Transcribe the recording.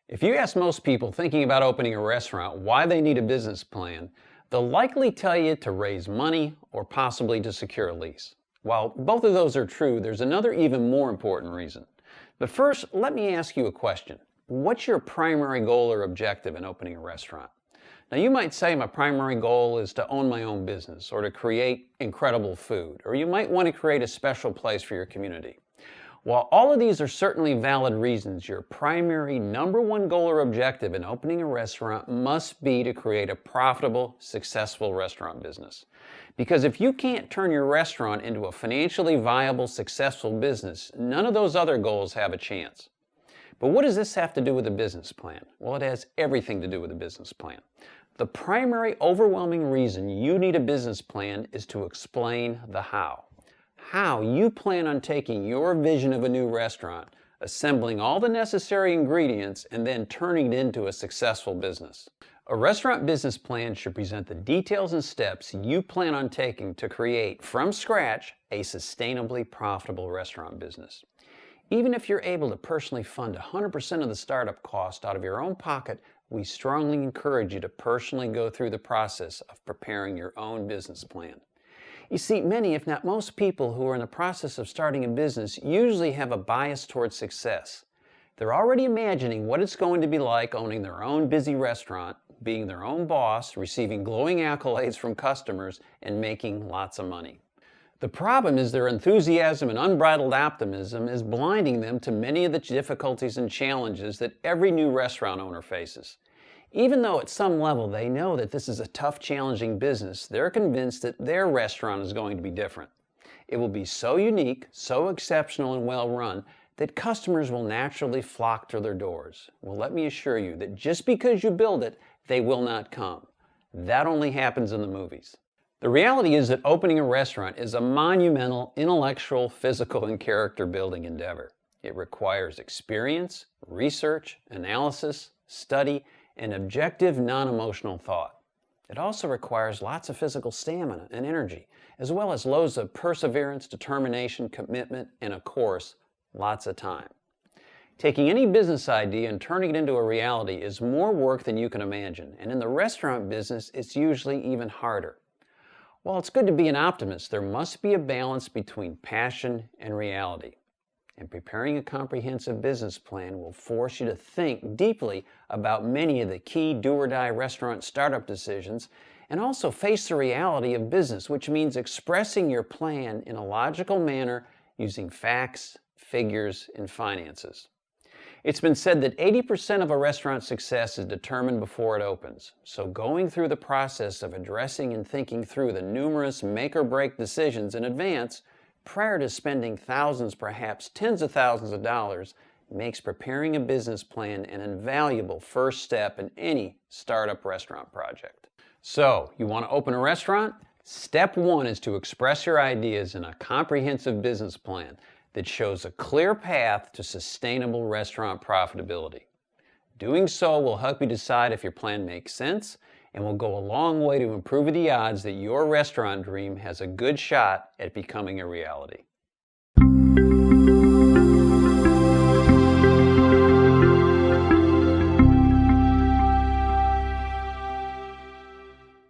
If you ask most people thinking about opening a restaurant why they need a business plan, they'll likely tell you to raise money or possibly to secure a lease. While both of those are true, there's another even more important reason. But first, let me ask you a question. What's your primary goal or objective in opening a restaurant? Now, you might say my primary goal is to own my own business or to create incredible food, or you might want to create a special place for your community. While all of these are certainly valid reasons, your primary number one goal or objective in opening a restaurant must be to create a profitable, successful restaurant business. Because if you can't turn your restaurant into a financially viable, successful business, none of those other goals have a chance. But what does this have to do with a business plan? Well, it has everything to do with a business plan. The primary overwhelming reason you need a business plan is to explain the how. How you plan on taking your vision of a new restaurant, assembling all the necessary ingredients, and then turning it into a successful business. A restaurant business plan should present the details and steps you plan on taking to create, from scratch, a sustainably profitable restaurant business. Even if you're able to personally fund 100% of the startup cost out of your own pocket, we strongly encourage you to personally go through the process of preparing your own business plan. You see, many, if not most people who are in the process of starting a business usually have a bias towards success. They're already imagining what it's going to be like owning their own busy restaurant, being their own boss, receiving glowing accolades from customers, and making lots of money. The problem is their enthusiasm and unbridled optimism is blinding them to many of the difficulties and challenges that every new restaurant owner faces. Even though at some level they know that this is a tough, challenging business, they're convinced that their restaurant is going to be different. It will be so unique, so exceptional and well run that customers will naturally flock to their doors. Well, let me assure you that just because you build it, they will not come. That only happens in the movies. The reality is that opening a restaurant is a monumental intellectual, physical, and character building endeavor. It requires experience, research, analysis, study, and objective, non-emotional thought. It also requires lots of physical stamina and energy, as well as loads of perseverance, determination, commitment, and of course, lots of time. Taking any business idea and turning it into a reality is more work than you can imagine, and in the restaurant business, it's usually even harder. While it's good to be an optimist, there must be a balance between passion and reality. And preparing a comprehensive business plan will force you to think deeply about many of the key do-or-die restaurant startup decisions and also face the reality of business, which means expressing your plan in a logical manner using facts, figures, and finances. It's been said that 80% of a restaurant's success is determined before it opens. So going through the process of addressing and thinking through the numerous make-or-break decisions in advance prior to spending thousands, perhaps tens of thousands of dollars, makes preparing a business plan an invaluable first step in any startup restaurant project. So, you want to open a restaurant? Step one is to express your ideas in a comprehensive business plan that shows a clear path to sustainable restaurant profitability. Doing so will help you decide if your plan makes sense and will go a long way to improve the odds that your restaurant dream has a good shot at becoming a reality.